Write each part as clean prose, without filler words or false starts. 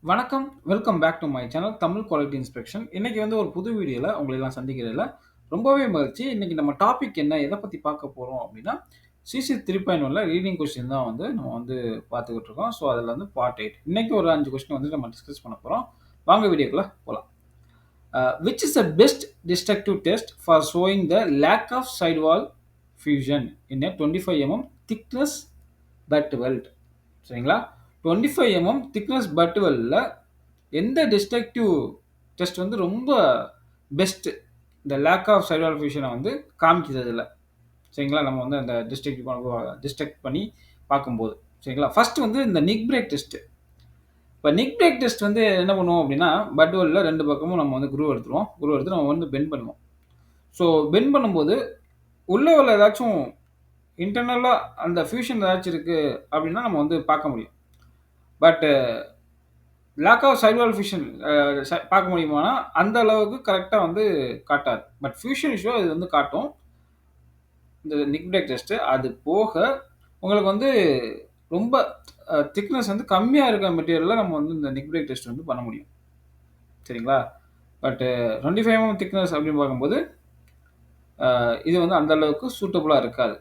வணக்கம். Welcome back to my channel Tamil quality inspection. இன்னைக்கு வந்து ஒரு புது வீடியோல உங்களை எல்லாம் சந்திக்கிறதுல ரொம்பவே மகிழ்ச்சி. இன்னைக்கு நம்ம டாபிக் என்ன? எத பத்தி பார்க்க போறோம் அப்படின்னா, சிசி 3.1ல ரீடிங் கொஸ்டின் தான் வந்து நம்ம வந்து பார்த்துக்கிட்டு இருக்கோம். ஸோ, அதில வந்து பார்ட் 8. இன்னைக்கு ஒரு 5 கொஸ்டின் வந்து நம்ம டிஸ்கஸ் பண்ண போறோம். வாங்க வீடியோக்குள்ள போலாம். Which is the best destructive test for showing the lack of side wall fusion in a 25 thickness but weld. சரிங்களா? 25 திக்னஸ் பட் வெல்ல எந்த டிஸ்ட்ரக்டிவ் டெஸ்ட் வந்து ரொம்ப பெஸ்ட் இந்த லேக் ஆஃப் சைடு வால் ஃபியூஷனை வந்து காமிக்கிறது இல்லை. சரிங்களா? நம்ம வந்து அந்த டிஸ்ட்ரக்ட் பண்ணி பார்க்கும்போது. சரிங்களா? ஃபர்ஸ்ட் வந்து இந்த நிக் பிரேக் டெஸ்ட். இப்போ நிக் பிரேக் டெஸ்ட் வந்து என்ன பண்ணுவோம் அப்படின்னா, பட் வெல்ல 2 பக்கமும் நம்ம வந்து குரூவ் எடுத்துருவோம். குரூவ் எடுத்து நம்ம வந்து பெண்ட் பண்ணுவோம். ஸோ பெண்ட் பண்ணும்போது உள்ள உள்ள ஏதாச்சும் இன்டர்னலா அந்த ஃபியூஷன் ஏதாச்சும் இருக்கு அப்படின்னா நம்ம வந்து பார்க்க முடியும். But lack of side wall fusion பார்க்க முடியுமானா, அந்த அளவுக்கு கரெக்ட்டா வந்து காட்டாது. பட் ஃபியூஷன் இஷ்யூ இது வந்து காட்டும். இந்த நிக் பிரேக் டெஸ்ட். அது போக உங்களுக்கு வந்து ரொம்ப திக்னஸ் வந்து கம்மியா இருக்க மெட்டீரியல்ல நம்ம வந்து இந்த நிக் பிரேக் டெஸ்ட் வந்து பண்ண முடியும். சரிங்களா? பட் 25 திக்னஸ் அப்படின்னு பார்க்கும்போது, இது வந்து அந்த அளவுக்கு சூட்டபிளா இருக்காது.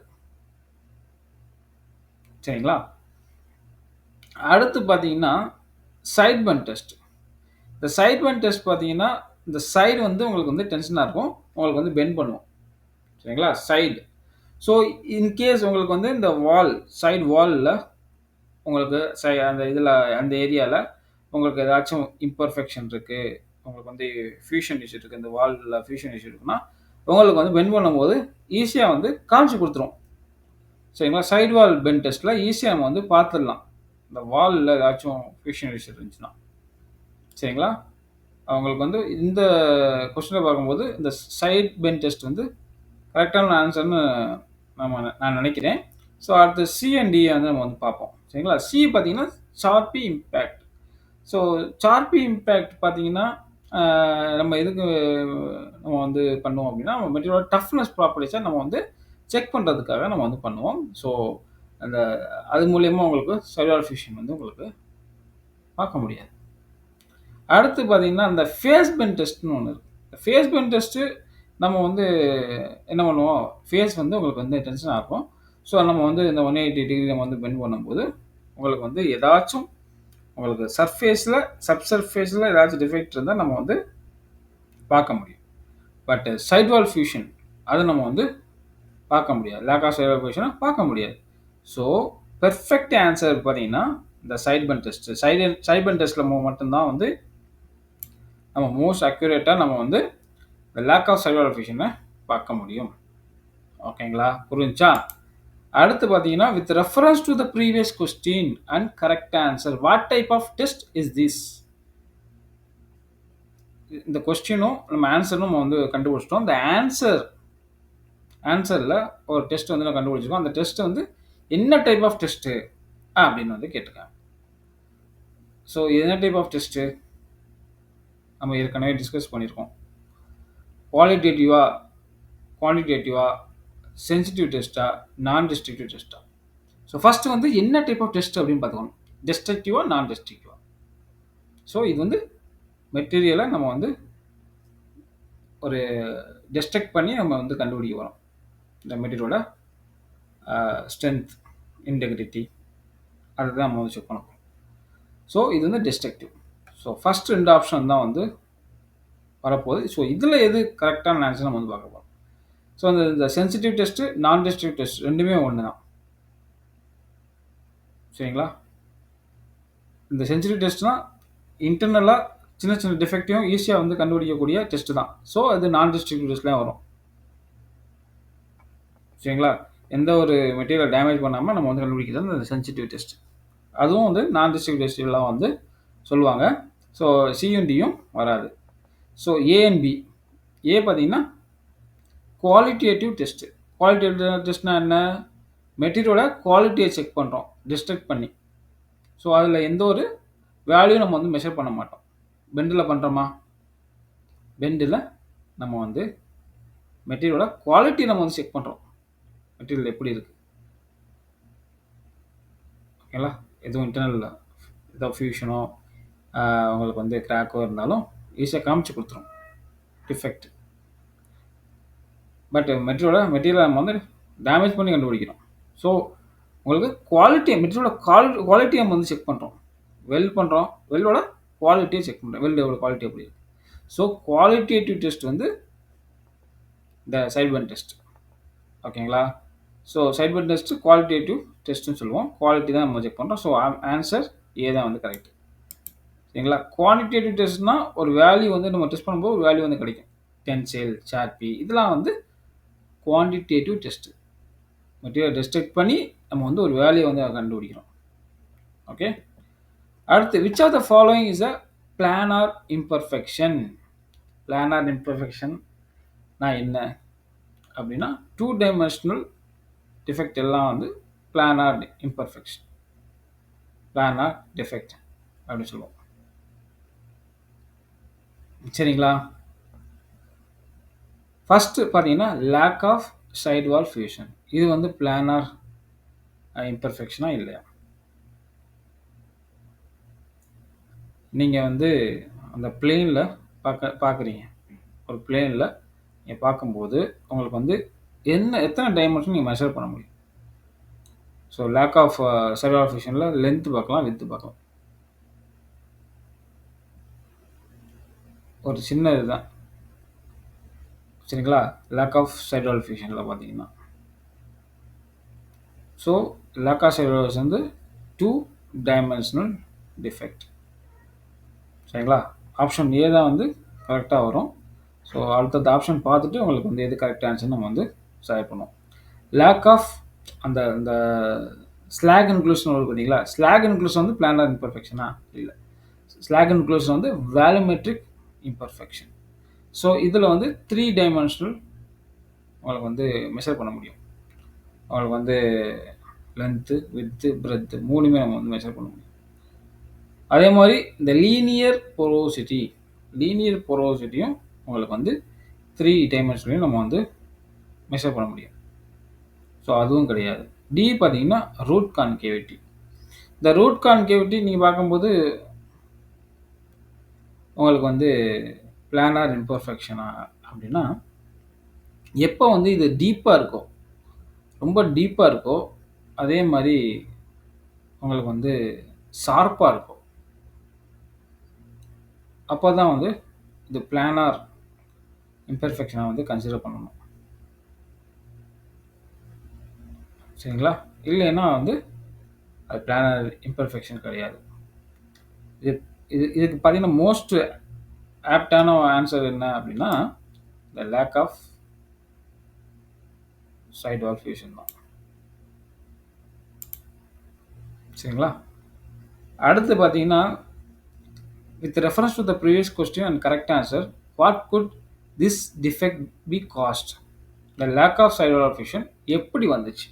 சரிங்களா? அடுத்து பார்த்தீங்கன்னா, சைட் பெண்ட் டெஸ்ட். இந்த சைட் பெண்ட் டெஸ்ட் பார்த்தீங்கன்னா, இந்த சைடு வந்து உங்களுக்கு வந்து டென்ஷனா இருக்கும். உங்களுக்கு வந்து பெண்ட் பண்ணும். சரிங்களா? சைடு. ஸோ, இன் கேஸ் உங்களுக்கு வந்து இந்த சைடு வால்ல உங்களுக்கு அந்த இதில அந்த ஏரியால உங்களுக்கு ஏதாச்சும் இம்பர்ஃபெக்ஷன் இருக்கு. உங்களுக்கு வந்து ஃபியூஷன் இஷ்யூ இருக்கு. இந்த வால்ல ஃபியூஷன் இஷ்யூ இருக்குன்னா, உங்களுக்கு வந்து பெண்ட் பண்ணும்போது ஈஸியா வந்து காமிச்சு குடுத்துரும். சரிங்களா? சைடு வால் பெண்ட் டெஸ்ட்ல ஈஸியா நம்ம வந்து பார்த்துடலாம். இந்த வால்ல ஏதாச்சும் ஃபியூஷன் இஷ்யூ இருந்துச்சுன்னா. சரிங்களா? அவங்களுக்கு வந்து இந்த கொஸ்டின பார்க்கும்போது, இந்த சைட் பெண்ட் டெஸ்ட் வந்து கரெக்டான ஆன்சர்ன்னு நான் நினைக்கிறேன். ஸோ, அடுத்து சி அண்ட் டி வந்து நம்ம வந்து பார்ப்போம். சரிங்களா? சி பார்த்தீங்கன்னா, சார்பி இம்பேக்ட். ஸோ, சார்பி இம்பேக்ட் பார்த்தீங்கன்னா, நம்ம எதுக்கு நம்ம வந்து பண்ணுவோம் அப்படின்னா, மெட்டீரியலோட டஃப்னஸ் ப்ராப்பர்ட்டீஸ நம்ம வந்து செக் பண்றதுக்காக நம்ம வந்து பண்ணுவோம். ஸோ, அந்த அது மூலியமா உங்களுக்கு செல்லுலார் ஃபியூஷன் வந்து உங்களுக்கு பார்க்க முடியாது. அடுத்து பார்த்தீங்கன்னா, அந்த ஃபேஸ் பெண்ட் டெஸ்ட்ன்னு ஒண்ணு இருக்கு. ஃபேஸ் பெண்ட் டெஸ்ட்டு நம்ம வந்து என்ன பண்ணுவோம், ஃபேஸ் வந்து உங்களுக்கு வந்து டென்ஷன் ஆகும். ஸோ, நம்ம வந்து இந்த 180 டிகிரி நம்ம வந்து பெண்ட் பண்ணும்போது, உங்களுக்கு வந்து ஏதாச்சும் உங்களுக்கு சர்ஃபேஸ்ல ஏதாச்சும் டிஃபெக்ட் இருந்தா நம்ம வந்து பார்க்க முடியும். பட் சைட் வால் ஃபியூஷன் அத நம்ம வந்து பார்க்க முடியாது. லேக் ஆஃப் சைட் வால் ஃபியூஷன பார்க்க முடியாது. ஸோ, பெர்ஃபெக்ட் ஆன்சர் பார்த்தீங்கன்னா, இந்த side bend test. Side bend டெஸ்ட்ல மட்டும் தான் வந்து நம்ம மோஸ்ட் அக்யூரேட்டா நம்ம வந்து இந்த லேக் ஆஃப் சைடு வால் ஃபியூஷன பார்க்க முடியும். ஓகேங்களா? புரிஞ்சுச்சா? அடுத்து பார்த்தீங்கன்னா, with reference to the previous question and correct answer, what type of test is this? இந்த கொஸ்டினும் நம்ம ஆன்சரும் நம்ம வந்து கண்டுபிடிச்சிட்டோம். இந்த ஆன்சர்ல ஒரு டெஸ்ட் வந்து நம்ம கண்டுபிடிச்சிருக்கோம். அந்த டெஸ்ட் வந்து என்ன டைப் ஆஃப் டெஸ்ட் அப்படின்னு வந்து கேட்டிருக்காங்க. ஸோ, என்ன டைப் ஆஃப் டெஸ்ட் நம்ம ஏற்கனவே டிஸ்கஸ் பண்ணியிருக்கோம். குவாலிட்டேட்டிவா, குவான்டிடேட்டிவா, சென்சிட்டிவ் டெஸ்ட்டா, நான் டிஸ்ட்ரக்டிவ் டெஸ்ட்டா? ஸோ, ஃபர்ஸ்ட் வந்து என்ன டைப் ஆஃப் டெஸ்ட் அப்படின்னு பார்த்துக்கணும். டிஸ்ட்ரக்டிவா, நான் டிஸ்ட்ரக்டிவா? ஸோ, இது வந்து மெட்டீரியலை நம்ம வந்து ஒரு டிஸ்ட்ரக்ட் பண்ணி நம்ம வந்து கண்டுபிடிக்க போறோம். இந்த மெட்டீரியலோட ஸ்ட்ரென்த், இன்டெகிரிட்டி அதுதான் நம்ம வந்து செக் பண்ண போறோம். ஸோ, இது வந்து டிஸ்ட்ரக்டிவ். ஸோ, ஃபர்ஸ்ட் 2 ஆப்ஷன் தான் வந்து வரப்போகுது. ஸோ, இதில எது கரெக்டான ஆன்சர் நம்ம வந்து பார்க்க போறோம். ஸோ, இந்த சென்சிட்டிவ் டெஸ்ட், நான் டிஸ்ட்ரக்டிவ் டெஸ்ட் 2மே ஒண்ணு தான். சரிங்களா? இந்த சென்சிட்டிவ் டெஸ்ட்னா இன்டர்னலா சின்ன சின்ன டிஃபெக்ட்டையும் ஈஸியா வந்து கண்டுபிடிக்கக்கூடிய டெஸ்ட் தான். ஸோ, அது நான் டிஸ்ட்ரக்டிவ் டெஸ்ட்ல வரும். சரிங்களா? எந்த ஒரு மெட்டீரியல் டேமேஜ் பண்ணாம நம்ம வந்து கண்டுபிடிக்கிறது அந்த சென்சிட்டிவ் டெஸ்ட். அதுவும் வந்து நான் டிஸ்ட்ரக்டிவ் டெஸ்ட்லாம் வந்து சொல்லுவாங்க. ஸோ, சியும் டியும் வராது. So, A and B. A பார்த்தீங்கன்னா குவாலிட்டேட்டிவ் டெஸ்ட். குவாலிட்டேட்டிவ் டெஸ்ட்னா என்ன? மெட்டீரியலோட குவாலிட்டியை செக் பண்றோம் டிஸ்ட்ரக்ட் பண்ணி. ஸோ, அதில எந்த ஒரு வேல்யூ நம்ம வந்து மெஷர் பண்ண மாட்டோம். பெண்டில பண்றோமா? பெண்டில நம்ம வந்து மெட்டீரியலோட குவாலிட்டி நம்ம வந்து செக் பண்றோம். மெட்டீரியல் எப்படி இருக்கு? ஓகேங்களா? எதுவும் இன்டர்னல் ஏதோ ஃபியூஷனோ உங்களுக்கு வந்து கிராக்கோ இருந்தாலும் ஈஸியா காமிச்சு குடுத்துரும். டிஃபெக்ட். பட் மெட்டீரியல நம்ம வந்து டேமேஜ் பண்ணி கண்டுபிடிக்கிறோம். ஸோ உங்களுக்கு மெட்டீரியலோட குவாலிட்டிய நம்ம வந்து செக் பண்றோம். வெல்ட் பண்றோம். வெல்டோட குவாலிட்டிய செக் பண்றோம். வெல்டோட குவாலிட்டி எப்படி இருக்கு. ஸோ குவாலிட்டேட்டிவ் டெஸ்ட் வந்து இந்த சைட் பெண்ட் டெஸ்ட். ஓகேங்களா? So side bend test qualitative டெஸ்ட்ன்னு சொல்லுவோம். குவாலிட்டி தான் நம்ம செக் பண்றோம். ஸோ ஆன்சர் ஏ தான் வந்து கரெக்ட். சரிங்களா? குவான்டிடேட்டிவ் டெஸ்ட்னா ஒரு வேல்யூ வந்து நம்ம டெஸ்ட் பண்ணும்போது ஒரு வேல்யூ வந்து கிடைக்கும். டென்சைல், சார்பி இதெல்லாம் வந்து குவான்டிடேட்டிவ் டெஸ்ட். மெட்டீரியல் டிஸ்ட்ரக்ட் பண்ணி நம்ம வந்து ஒரு வேல்யூ வந்து கண்டுபிடிக்கிறோம். ஓகே. அடுத்து which of the following is a planar imperfection. Planar imperfection நான் என்ன அப்படின்னா டூ டைமென்ஷனல் டிஃபெக்ட் எல்லாம் வந்து பிளானார் இம்பர்ஃபெக்ஷன், பிளானார் டிஃபெக்ட் அப்படின்னு சொல்லுவோம். சரிங்களா? ஃபர்ஸ்ட் பார்த்தீங்கன்னா lack of side wall fusion. இது வந்து பிளானார் இம்பர்ஃபெக்ஷனா இல்லையா? நீங்க வந்து அந்த பிளேன்ல பார்க்குறீங்க. ஒரு பிளேன்ல நீங்க பார்க்கும்போது உங்களுக்கு வந்து எத்தனை டைமென்ஷன் நீங்க மெஷர் பண்ண முடியும். So lack of side wall ஃபியூஷன்ல லென்த் பார்க்கலாம், விட்த் பார்க்கலாம். ஒரு சின்ன இதுதான். சரிங்களா? லேக் ஆஃப் சைடு வால் ஃபியூஷன்ல பார்த்தீங்கன்னா. So lack of side wall வந்து டூ டைமென்ஷனல் டிஃபெக்ட். சரிங்களா? ஆப்ஷன் ஏ தான் வந்து கரெக்டாக வரும். ஸோ அடுத்தடுத்த ஆப்ஷன் பார்த்துட்டு உங்களுக்கு வந்து எது கரெக்ட் ஆன்சர் நம்ம வந்து செலக்ட் பண்ணுவோம். லேக் ஆஃப் அந்த அந்த ஸ்லாக் இன்க்ளூஷன் வரும் பார்த்தீங்களா? ஸ்லாக் இன்க்ளூஷன் வந்து பிளானர் இம்பர்ஃபெக்ஷனா? இல்லை. ஸ்லாக் இன்க்ளூஷன் வந்து வேல்யூமெட்ரிக் இம்பர்ஃபெக்ஷன். ஸோ இதில் வந்து த்ரீ டைமென்ஷனல் உங்களுக்கு வந்து மெஷர் பண்ண முடியும். உங்களுக்கு வந்து லென்த்து, விட்த்து, பிரெத்து மூணுமே நம்ம வந்து மெஷர் பண்ண முடியும். அதே மாதிரி இந்த லீனியர் போரோசிட்டியும் உங்களுக்கு வந்து த்ரீ டைமென்ஷன்லையும் நம்ம வந்து மெஷர் பண்ண முடியும். ஸோ அதுவும் கிடையாது. டி பார்த்தீங்கன்னா ரூட் கான்கேவிட்டி. இந்த ரூட் கான்கேவிட்டி நீங்கள் பார்க்கும்போது உங்களுக்கு வந்து பிளானார் இம்பர்ஃபெக்ஷனா அப்படின்னா எப்போ வந்து இது டீப்பாக இருக்கோ, ரொம்ப டீப்பாக இருக்கோ, அதே மாதிரி உங்களுக்கு வந்து ஷார்ப்பாக இருக்கும். அப்போ தான் வந்து இது பிளானார் இம்பர்ஃபெக்ஷனை வந்து கன்சிடர் பண்ணணும். சரிங்களா? இல்லைன்னா வந்து அது பிளானர் இம்பர்ஃபெக்ஷன் கிடையாது. இது இதுக்கு பார்த்தீங்கன்னா மோஸ்ட் ஆப்டான ஆன்சர் என்ன அப்படின்னா the lack of side wall fusion தான். சரிங்களா? அடுத்து பார்த்தீங்கன்னா with reference to the previous question and correct answer what could this defect be caused. The lack of side wall fusion எப்படி வந்துச்சு,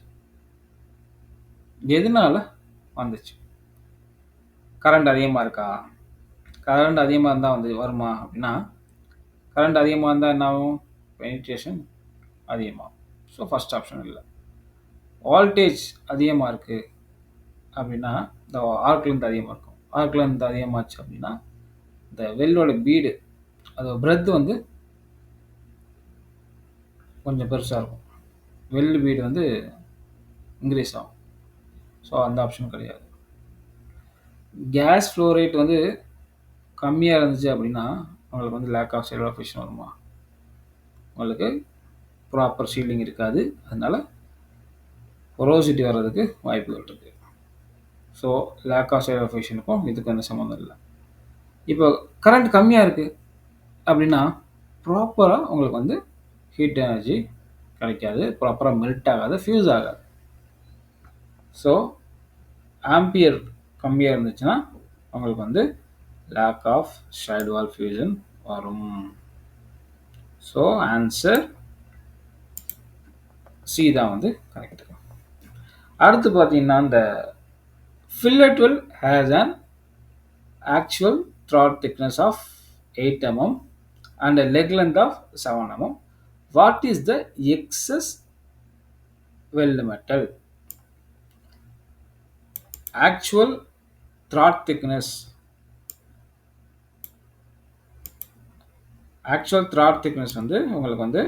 எதனால வந்துச்சு? கரண்ட் அதிகமாக இருக்கா? கரண்ட் அதிகமாக இருந்தால் வந்து வருமா அப்படின்னா கரண்ட் அதிகமாக இருந்தால் என்ன ஆகும்? பெனிட்ரேஷன் அதிகமாகும். ஸோ ஃபர்ஸ்ட் ஆப்ஷன் இல்லை. வால்டேஜ் அதிகமாக இருக்குது அப்படின்னா இந்த ஆர்க் லென்த் அதிகமாக இருக்கும். ஆர்க் லென்த் அதிகமாச்சு அப்படின்னா இந்த வெல்லோட பீடு அது பிரெத் வந்து கொஞ்சம் பெருசாக இருக்கும். வெல் பீடு வந்து இன்க்ரீஸ் ஆகும். ஸோ அந்த ஆப்ஷன் கிடையாது. கேஸ் ஃப்ளோ ரேட் வந்து கம்மியாக இருந்துச்சு அப்படின்னா உங்களுக்கு வந்து lack of side wall fusion வருமா? உங்களுக்கு ப்ராப்பர் ஷீல்டிங் இருக்காது. அதனால பொரோசிட்டி வர்றதுக்கு வாய்ப்புகள் இருக்குது. So lack of side wall ஃபியூஷனுக்கும் இதுக்கு எந்த சம்மந்தம் இல்லை. இப்போ கரண்ட் கம்மியாக இருக்குது அப்படின்னா ப்ராப்பராக உங்களுக்கு வந்து ஹீட் எனர்ஜி கிடைக்காது, ப்ராப்பராக மெல்ட் ஆகாது, ஃபியூஸ் ஆகாது. ஸோ ஆம்பியர் கம்மியாக இருந்துச்சுன்னா உங்களுக்கு வந்து lack of side wall fusion வரும். ஸோ ஆன்சர் சி தான் வந்து கரெக்ட். அடுத்து பார்த்தீங்கன்னா இந்த fillet weld has an actual throat thickness of 8 mm and a leg length of 7 mm. What is the excess weld metal? Actual throat thickness actual throat thickness வந்து உங்களுக்கு வந்து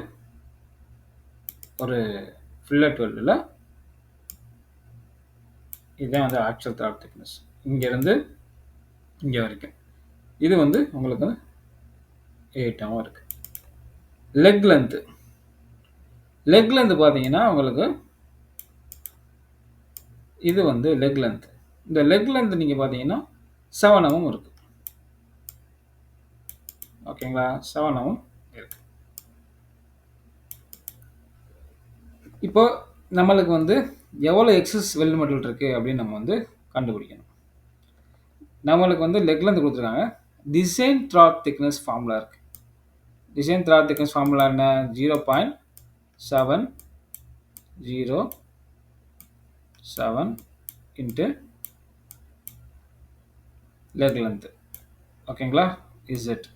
ஒரு fillet வெல்டில் இதுதான் வந்து ஆக்சுவல் த்ராட் திக்னஸ். இங்கேருந்து இங்கே வரைக்கும் இது வந்து உங்களுக்கு 8 இருக்குது. லெக் லென்த்து பார்த்தீங்கன்னா உங்களுக்கு இது வந்து லெக் லென்த். இந்த லெக் லென்த் நீங்கள் பார்த்தீங்கன்னா 7 இருக்குது. ஓகேங்களா, 7 இருக்கு. இப்போ நம்மளுக்கு வந்து எவ்வளோ எக்ஸஸ் வெல்டு மெட்டல் இருக்குது அப்படின்னு நம்ம வந்து கண்டுபிடிக்கணும். நம்மளுக்கு வந்து லெக் லென்த் கொடுத்துருக்காங்க. டிசைன் த்ராட் திக்னஸ் ஃபார்முலா இருக்குது. டிசைன் த்ராட் திக்னஸ் ஃபார்முலா என்ன? 0.707 இன்ட்டு லெக் லென்த். ஓகேங்களா, இசட்.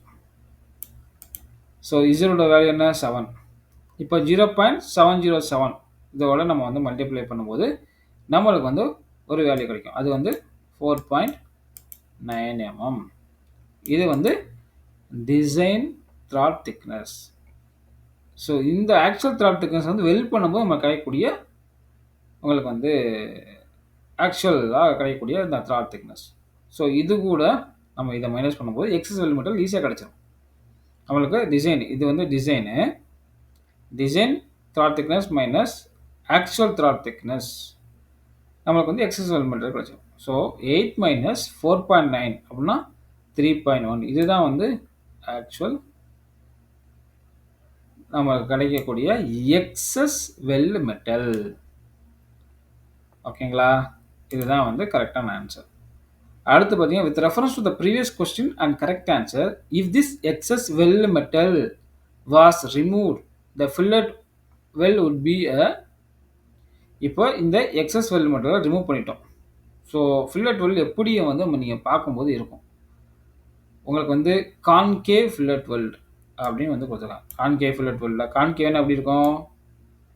ஸோ இசட்டோட வேல்யூ என்ன? 7. இப்போ 0.707 இதோட நம்ம வந்து மல்டிப்ளை பண்ணும்போது நம்மளுக்கு வந்து ஒரு வேல்யூ கிடைக்கும். அது வந்து 4.9 mm. இது வந்து டிசைன் த்ராட் திக்னஸ். ஸோ இந்த ஆக்சுவல் த்ராட் திக்னஸ் வந்து வெல்ட் பண்ணும்போது நம்ம கிடைக்கக்கூடிய உங்களுக்கு வந்து ஆக்சுவலாக கிடைக்கக்கூடிய இந்த த்ராட் திக்னஸ். ஸோ இது கூட நம்ம இதை மைனஸ் பண்ணும்போது எக்ஸஸ் வெல்ட் மெட்டல் ஈஸியாக கிடைச்சிடும் நம்மளுக்கு. இது வந்து design throat thickness minus actual throat thickness நம்மளுக்கு வந்து எக்ஸஸ் வெல்ட் மெட்டல் கிடைச்சிடும். ஸோ 8 மைனஸ் 4.9 அப்படின்னா 3.1. இதுதான் வந்து ஆக்சுவல் நமக்கு கிடைக்கக்கூடிய எக்ஸஸ் வெல்ட் மெட்டல். ஓகேங்களா, இதுதான் வந்து கரெக்டான ஆன்சர். அடுத்து பார்த்தீங்கன்னா, with reference to the previous question and correct answer, if this excess weld metal was remove the fillet weld would be a. இப்போ இந்த எக்ஸஸ் வெல்ட் மெட்டலை ரிமூவ் பண்ணிட்டோம். ஸோ ஃபில்லட் வெல்ட் எப்படி வந்து நீங்கள் பார்க்கும்போது இருக்கும், உங்களுக்கு வந்து கான்கேவ் ஃபில்லட் வெல்ட் அப்படின்னு வந்து கொடுத்துருக்காங்க. கான்கேவ் ஃபில்லட் வெல்டில் கான்கேவ்னா எப்படி இருக்கும்,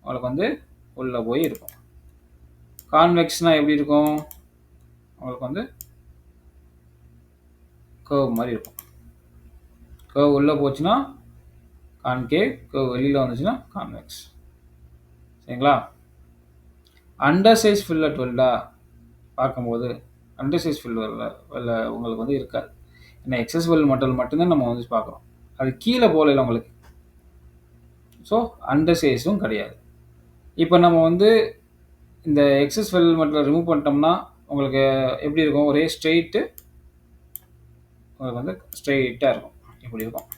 உங்களுக்கு வந்து உள்ளே போய் இருக்கும். கான்வெக்ஸ்னா எப்படி இருக்கும், உங்களுக்கு வந்து கர்வ் மாதிரி இருக்கும். கர்வ் உள்ளே போச்சுன்னா கான்கேவ், கர்வ் வெளியில் வந்துச்சுன்னா கான்வெக்ஸ். சரிங்களா, அண்டர் சைஸ் ஃபில்லட் வெல்டா பார்க்கும்போது அண்டர் சைஸ் ஃபில்லட் வெல்ல உங்களுக்கு வந்து இருக்காது. ஏன்னா எக்ஸஸ் வெல்ட் மெட்டல் மட்டும்தான் நம்ம வந்து பார்க்குறோம், அது கீழே போகல உங்களுக்கு. ஸோ அண்டர் சைஸும் கிடையாது. இப்போ நம்ம வந்து இந்த எக்ஸஸ் வெல்ட் மெட்டலை ரிமூவ் பண்ணிட்டோம்னா உங்களுக்கு எப்படி இருக்கும், ஒரே ஸ்ட்ரெயிட்டு உங்களுக்கு வந்து ஸ்ட்ரெயிட்டாக இருக்கும், இப்படி இருக்கும்.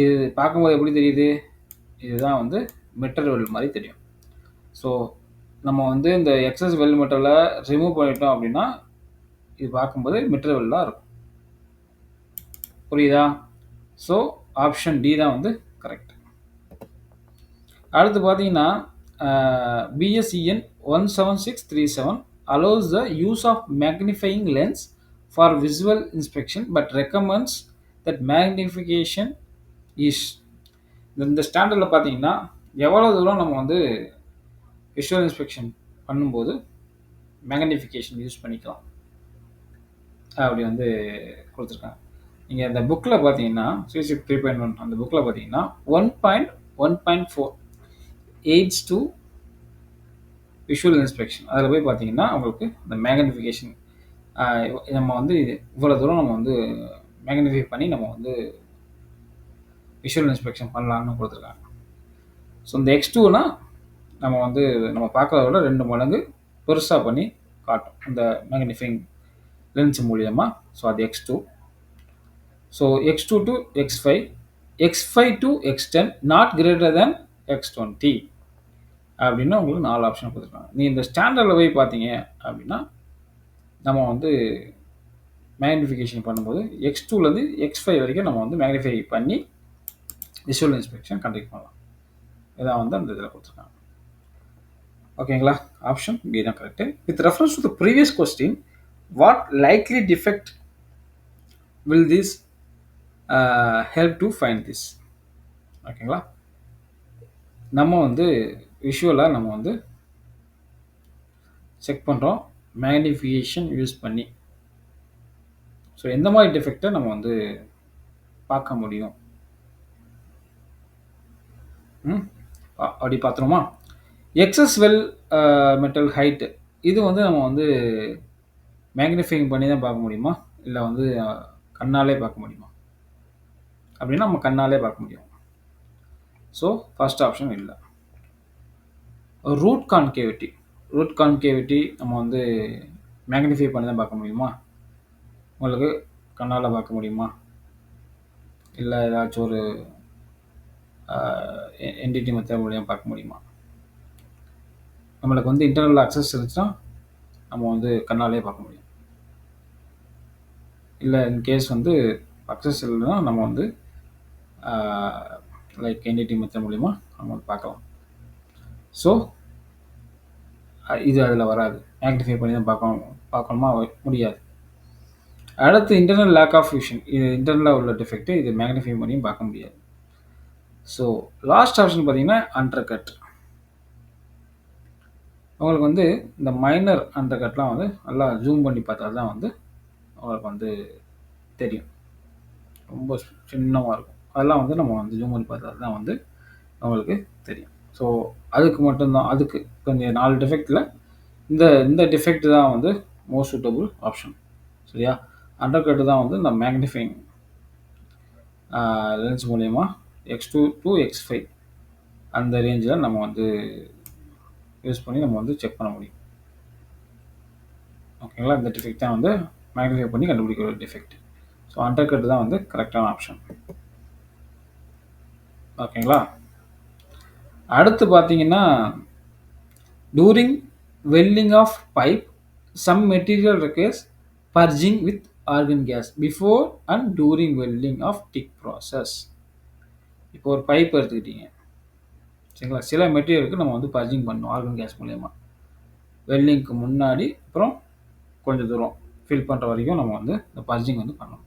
இது பார்க்கும்போது எப்படி தெரியுது, இதுதான் வந்து மெட்டல் வெல்ட் மாதிரி தெரியும். ஸோ நம்ம வந்து இந்த எக்ஸஸ் வெல்ட் மெட்டலை ரிமூவ் பண்ணிட்டோம் அப்படின்னா இது பார்க்கும்போது மெட்டல் வெல்டாக இருக்கும். புரியுதா? ஸோ ஆப்ஷன் டி தான் வந்து கரெக்ட். அடுத்து பார்த்தீங்கன்னா, BSEN 17637 allows the use of magnifying lens for visual inspection but recommends that magnification is. இந்த ஸ்டாண்டர்டில் பார்த்தீங்கன்னா எவ்வளோ தூரம் நம்ம வந்து விஷுவல் இன்ஸ்பெக்ஷன் பண்ணும்போது மேக்னிஃபிகேஷன் யூஸ் பண்ணிக்கலாம் அப்படி வந்து கொடுத்துருக்காங்க. நீங்கள் இந்த புக்கில் பார்த்தீங்கன்னா CC 3.1 அந்த புக்கில் பார்த்தீங்கன்னா 1.1.4 எய்ட்ஸ் டு விஷுவல் இன்ஸ்பெக்ஷன் அதில் போய் பார்த்தீங்கன்னா உங்களுக்கு இந்த மேக்னிஃபிகேஷன் நம்ம வந்து இவ்வளோ தூரம் நம்ம வந்து மேக்னிஃபை பண்ணி நம்ம வந்து விஷுவல் இன்ஸ்பெக்ஷன் பண்ணலான்னு கொடுத்துருக்காங்க. ஸோ இந்த X2னா நம்ம வந்து நம்ம பார்க்கறத விட 2 மடங்கு பெருசாக பண்ணி காட்டும் இந்த மேக்னிஃபைங் லென்ஸ் மூலியமாக. ஸோ அது X2. So X2 to X5, X5 to X10 not greater than X20 அப்படின்னு உங்களுக்கு 4 ஆப்ஷன் கொடுத்துருக்காங்க. நீ இந்த ஸ்டாண்டர்டில் போய் பார்த்தீங்க அப்படின்னா நம்ம வந்து மேக்னிஃபிகேஷன் பண்ணும்போது X2லேருந்து X5 வரைக்கும் நம்ம வந்து மேக்னிஃபை பண்ணி விஷுவல் இன்ஸ்பெக்ஷன் கண்டக்ட் பண்ணலாம். இதான் வந்து அந்த இதில் கொடுத்துருக்காங்க. ஓகேங்களா, ஆப்ஷன் பி தான் correct. With reference to the previous question, what likely defect will this help to find this. ஓகேங்களா, நம்ம வந்து விஷுவலாக நம்ம வந்து செக் பண்ணுறோம் மேக்னிஃபிகேஷன் யூஸ் பண்ணி. ஸோ எந்த மாதிரி டிஃபெக்டை நம்ம வந்து பார்க்க முடியும் ம். அப்படி பார்த்துருவோமா? எக்ஸஸ் வெல் மெட்டல் ஹைட் இது வந்து நம்ம வந்து மேக்னிஃபையிங் பண்ணி தான் பார்க்க முடியுமா? இல்ல வந்து கண்ணாலே பார்க்க முடியுமா? அப்படின்னா நம்ம கண்ணாலே பார்க்க முடியும். ஸோ, ஃபர்ஸ்ட் ஆப்ஷன் இல்ல. Root concavity. ரூட் கான்கேவிட்டி நம்ம வந்து மேக்னிஃபை பண்ணி தான் பார்க்க முடியுமா? உங்களுக்கு கண்ணால பார்க்க முடியுமா? இல்ல ஏதாச்சும் ஒரு அ என்டிட்டி மெத்தட் மூலியமா பார்க்க முடியுமா? நம்மளுக்கு வந்து இன்டர்னல் அக்சஸ் இருந்துச்சுன்னா, நம்ம வந்து கண்ணாலேயே பார்க்க முடியும். இல்ல இன் கேஸ் வந்து அக்சஸ் இல்லன்னா, நம்ம வந்து அ லைக் என்டிட்டி மெத்தட் மூலியமா நம்ம வந்து பார்க்கலாம். ஸோ, இது அதில வராது. மேக்னிஃபை பண்ணி தான் பார்க்கணுமா? முடியாது. அடுத்து இன்டர்னல் லேக் ஆஃப் விஷன். இது இன்டர்னலா உள்ள டிஃபெக்ட். இது மேக்னிஃபை பண்ணியும் பார்க்க முடியாது. ஸோ, லாஸ்ட் ஆப்ஷன் பார்த்தீங்கன்னா, அண்டர் கட். உங்களுக்கு வந்து இந்த மைனர் அண்டர் கட்லாம் வந்து நல்லா ஜூம் பண்ணி பார்த்தா தான் வந்து உங்களுக்கு வந்து தெரியும். ரொம்ப சின்னமா இருக்கும். அதெல்லாம் வந்து நம்ம வந்து ஜூம் பண்ணி பார்த்தா தான் வந்து உங்களுக்கு தெரியும். ஸோ, அதுக்கு மட்டும் தான் அதுக்கு கொஞ்சம் 4 டிஃபெக்ட்ல இந்த இந்த டிஃபெக்ட் தான் வந்து மோஸ்ட் சூட்டபிள் ஆப்ஷன். சரியா? அண்டர் கட் தான் வந்து இந்த மேக்னிஃபையிங் லென்ஸ் மூலியமா X2 டூ X5 அந்த ரேஞ்சில நம்ம வந்து யூஸ் பண்ணி நம்ம வந்து செக் பண்ண முடியும். ஓகேங்களா? இந்த டிஃபெக்ட் தான் வந்து மேக்னிஃபை பண்ணி கண்டுபிடிக்கிற ஒரு டிஃபெக்ட். ஸோ, அண்டர் கட் தான் வந்து கரெக்டான ஆப்ஷன். ஓகேங்களா? அடுத்து பார்த்தீங்கன்னா, during welding of pipe, some material requires purging with argon gas before and during welding of TIG process. இப்போ ஒரு பைப் எடுத்துக்கிட்டீங்க. சரிங்களா? சில மெட்டீரியலுக்கு நம்ம வந்து பர்ஜிங் பண்ணணும் ஆர்கன் கேஸ் மூலியமா. வெல்டிங்க்கு முன்னாடி, அப்புறம் கொஞ்சம் தூரம் ஃபில் பண்ற வரைக்கும் நம்ம வந்து இந்த பர்ஜிங் வந்து பண்ணணும்.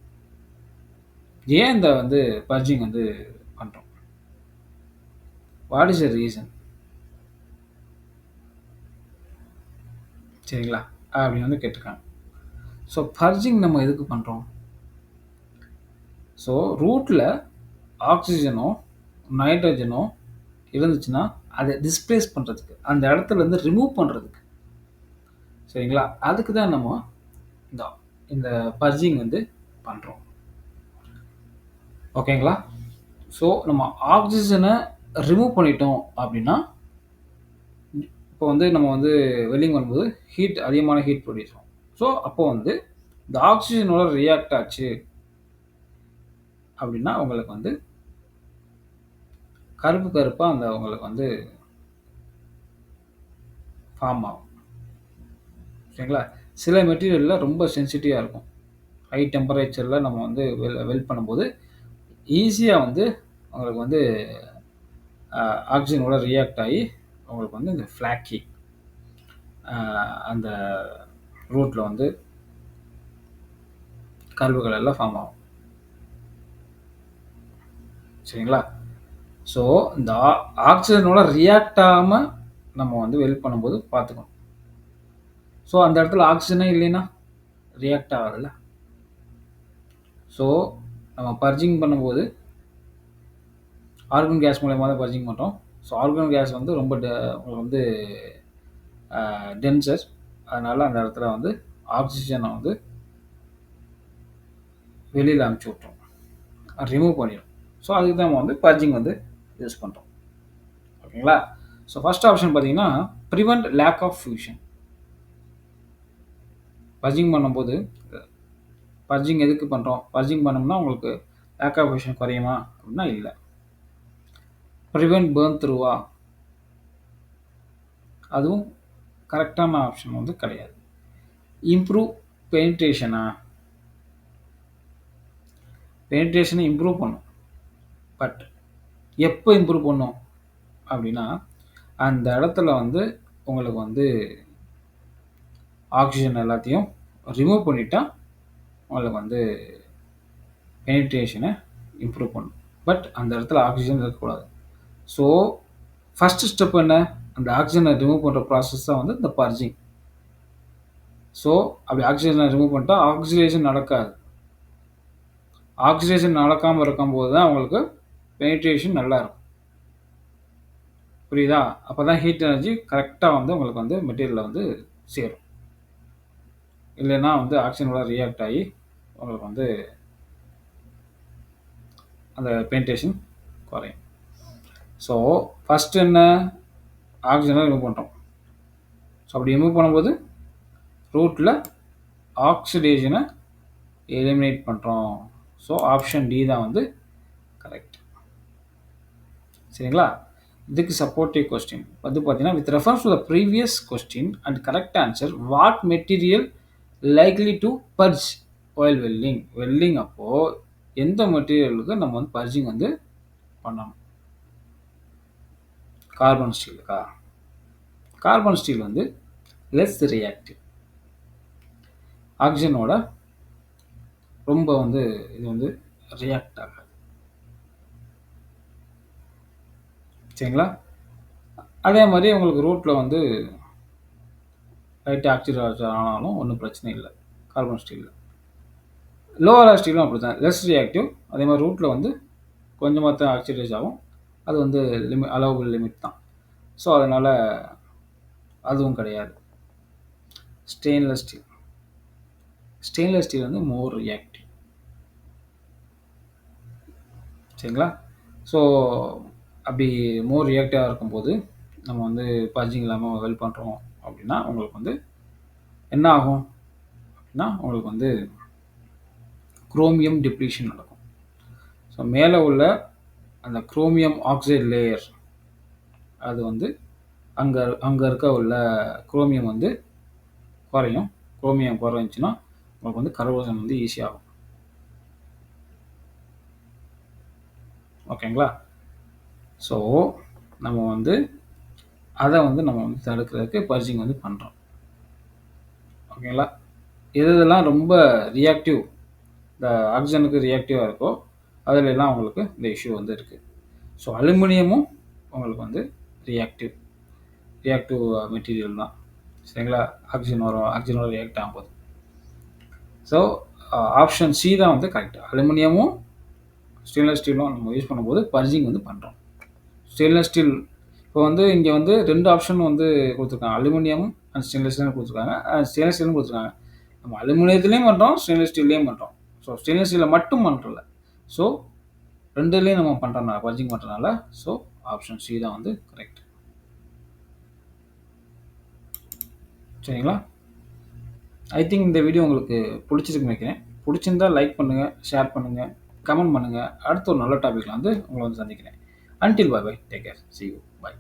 ஏன் இந்த வந்து பர்ஜிங் வந்து பண்றோம்? What is the reason? சரிங்களா? அப்படின்னு வந்து கேட்டிருக்காங்க. ஸோ, பர்ஜிங் நம்ம எதுக்கு பண்றோம்? ஸோ, ரூட்ல ஆக்ஸிஜனோ, நைட்ரஜனோ இருந்துச்சுன்னா, அத டிஸ்பிளேஸ் பண்றதுக்கு, அந்த இடத்துல இருந்து ரிமூவ் பண்றதுக்கு. சரிங்களா? அதுக்கு தான் நம்ம இந்த இந்த பர்ஜிங் வந்து பண்றோம். ஓகேங்களா? ஸோ, நம்ம ஆக்ஸிஜன ரிமூவ் பண்ணிட்டோம் அப்படின்னா, இப்போ வந்து நம்ம வந்து வெல்டிங் பண்ணும்போது அதிகமான ஹீட் ப்ரொடியூஸ் ஆகும். ஸோ, அப்போ வந்து இந்த ஆக்ஸிஜனோட ரியாக்ட் ஆச்சு அப்படின்னா, உங்களுக்கு வந்து கருப்பா அந்த உங்களுக்கு வந்து ஃபார்ம் ஆகும். சரிங்களா? சில மெட்டீரியல்ல ரொம்ப சென்சிட்டிவா இருக்கும். ஹை டெம்பரேச்சர்ல நம்ம வந்து வெல்ட் பண்ணும்போது, ஈஸியா வந்து உங்களுக்கு வந்து ஆக்ஸிஜனோட ரியாக்ட் ஆகி, உங்களுக்கு வந்து இந்த ஃப்ளாக்கி அந்த ரூட்ல வந்து கர்வுகள் எல்லாம் ஃபார்ம் ஆகும். சரிங்களா? ஸோ, இந்த ஆக்ஸிஜனோட ரியாக்ட் ஆகாம நம்ம வந்து வெல்ட் பண்ணும்போது பார்த்துக்கணும். ஸோ, அந்த இடத்துல ஆக்ஸிஜனே இல்லைன்னா ரியாக்ட் ஆகாதுல்ல. ஸோ, நம்ம பர்ஜிங் பண்ணும்போது ஆர்கன் கேஸ் மூலியமா தான் பர்ஜிங் பண்றோம். ஸோ, ஆர்கன் கேஸ் வந்து ரொம்ப உங்களுக்கு வந்து டென்சர். அதனால அந்த இடத்துல வந்து ஆக்ஸிஜனை வந்து வெளியில அனுப்பிச்சு விட்டுரும். ரிமூவ் பண்ணிடும். ஸோ, அதுக்கு தான் நம்ம வந்து பர்ஜிங் வந்து யூஸ் பண்றோம். ஓகேங்களா? ஸோ, ஃபர்ஸ்ட் ஆப்ஷன் பார்த்தீங்கன்னா, prevent lack of fusion. Purging பண்ணும்போது பர்ஜிங் எதுக்கு பண்றோம்? பர்ஜிங் பண்ணோம்னா உங்களுக்கு லேக் ஆஃப் ஃபியூஷன் குறையுமா? அப்படின்னா இல்ல. பிரிவென்ட் பர்ன் த்ரூவா? அதுவும் கரெக்டான ஆப்ஷன் வந்து கிடையாது. இம்ப்ரூவ் பெனிட்ரேஷனா? பெனிட்ரேஷனை இம்ப்ரூவ் பண்ணும். பட் எப்போ இம்ப்ரூவ் பண்ணும் அப்படின்னா, அந்த இடத்துல வந்து உங்களுக்கு வந்து ஆக்ஸிஜன் எல்லாத்தையும் ரிமூவ் பண்ணிட்டா, உங்களுக்கு வந்து பெனிட்ரேஷனை இம்ப்ரூவ் பண்ணும். பட் அந்த இடத்துல ஆக்ஸிஜன் இருக்கக்கூடாது. ஸோ, ஃபர்ஸ்ட் ஸ்டெப் என்ன? அந்த ஆக்ஸிஜனை ரிமூவ் பண்ணுற ப்ராசஸ் தான் வந்து இந்த பர்ஜிங். ஸோ, அப்படி ஆக்ஸிஜனை ரிமூவ் பண்ணிட்டா ஆக்சிடேஷன் நடக்காது. ஆக்சிடேஷன் நடக்காமல் இருக்கும்போது தான் உங்களுக்கு பெனிட்ரேஷன் நல்லா இருக்கும். புரியுதா? அப்பதான் ஹீட் எனர்ஜி கரெக்ட்டா வந்து உங்களுக்கு வந்து மெட்டீரியல்ல வந்து சேரும். இல்லைன்னா வந்து ஆக்ஸிஜனோட ரியாக்ட் ஆயி உங்களுக்கு வந்து அந்த பெனிட்ரேஷன் குறையும். ஸோ, ஃபர்ஸ்ட் என்ன? ஆக்ஸிஜன ரிமூவ் பண்றோம். ஸோ, அப்படி ரிமூவ் பண்ணும்போது ரூட்ல ஆக்சிடேஷன எலிமினேட் பண்றோம். ஸோ, ஆப்ஷன் டி தான் வந்து கரெக்ட். சரிங்களா? இதுக்கு சப்போர்ட்டிவ் கொஸ்டின் வந்து பார்த்தீங்கன்னா, with reference to the previous question and correct answer, what material likely to purge while welding? Welding அப்போ எந்த மெட்டீரியலுக்கு நம்ம வந்து பர்ஜிங் வந்து பண்ணணும்? கார்பன் ஸ்டீலுக்கா? கார்பன் ஸ்டீல் வந்து லெஸ் ரியாக்டிவ். ஆக்ஸிஜனோட ரொம்ப வந்து இது வந்து ரியாக்ட் ஆகாது. சரிங்களா? அதே மாரி உங்களுக்கு ரூட்ல வந்து லைட்டா ஆக்சிடைஸ் ஆனாலும் ஒண்ணும் பிரச்சனை இல்ல. கார்பன் ஸ்டீல்ல. லோவர் ஸ்டீலும் அப்படித்தான். Less reactive. அதே மாரி ரூட்ல வந்து கொஞ்சமா தான் ஆக்சிடைஸ் ஆகும். அது வந்து அலோவபிள் லிமிட் தான். ஸோ, அதனால அதுவும் கிடையாது. Stainless steel. ஸ்டெயின்லெஸ் ஸ்டீல் வந்து மோர் ரியாக்டிவ். சரிங்களா? ஸோ, அப்படி மோர் ரியாக்டிவா இருக்கும்போது, நம்ம வந்து பர்ஜிங் இல்லாம வெல்ட் பண்றோம் அப்படின்னா, உங்களுக்கு வந்து என்ன ஆகும்? அப்படின்னா, உங்களுக்கு வந்து குரோமியம் டிப்ளீஷன் நடக்கும். ஸோ, மேல உள்ள அந்த குரோமியம் ஆக்சைடு லேயர் அது வந்து அங்க அங்க இருக்க உள்ள குரோமியம் வந்து குறையும். குரோமியம் குறைஞ்சுச்சுன்னா, உங்களுக்கு வந்து கரோஷன் வந்து ஈஸியா ஆகும். ஓகேங்களா? ஸோ, நம்ம வந்து அத வந்து நம்ம வந்து தடுக்கிறதுக்கு பர்ஜிங் வந்து பண்றோம். ஓகேங்களா? எதெல்லாம் ரொம்ப ரியாக்டிவ், இந்த ஆக்ஸிஜனுக்கு ரியாக்டிவா இருக்கோ, அதுலலாம் உங்களுக்கு இந்த இஷ்யூ வந்து இருக்கு. ஸோ, அலுமினியமும் உங்களுக்கு வந்து ரியாக்டிவ் ரியாக்டிவ் மெட்டீரியல் தான். சரிங்களா? ஆக்ஸிஜனோட ரியாக்ட் ஆகும்போது. ஸோ, ஆப்ஷன் சி தான் வந்து கரெக்ட். அலுமினியமும், ஸ்டெயின்லெஸ் ஸ்டீலும் நம்ம யூஸ் பண்ணும்போது பர்ஜிங் வந்து பண்றோம். ஸ்டெயின்லெஸ் ஸ்டீல் இப்போ வந்து இங்க வந்து 2 ஆப்ஷன் வந்து குடுத்துருக்காங்க. அலுமினியம் அண்ட் ஸ்டெயின்லெஸ் ஸ்டீல்னு குடுத்துருக்காங்க. ஸ்டெயின்லெஸ் ஸ்டீல்னு குடுத்துருக்காங்க. நம்ம அலுமினியத்திலயும் பண்றோம், ஸ்டெயின்லெஸ் ஸ்டீல்லயும் பண்றோம். ஸோ, ஸ்டெயின்லெஸ் ஸ்டீல்ல மட்டும் பண்றதில்ல. ஸோ, 2லயும் நம்ம பண்றனால பர்ஜிங் பண்றனால, ஸோ ஆப்ஷன் சி தான் வந்து கரெக்ட். சரிங்களா? ஐ திங்க் இந்த வீடியோ உங்களுக்கு புடிச்சிருக்குன்னு நினைக்கிறேன். புடிச்சிருந்தா லைக் பண்ணுங்க, ஷேர் பண்ணுங்க, கமெண்ட் பண்ணுங்க. அடுத்த ஒரு நல்ல டாபிக்ல வந்து உங்கள வந்து சந்திக்கிறேன். Until bye bye. Take care. See you. By.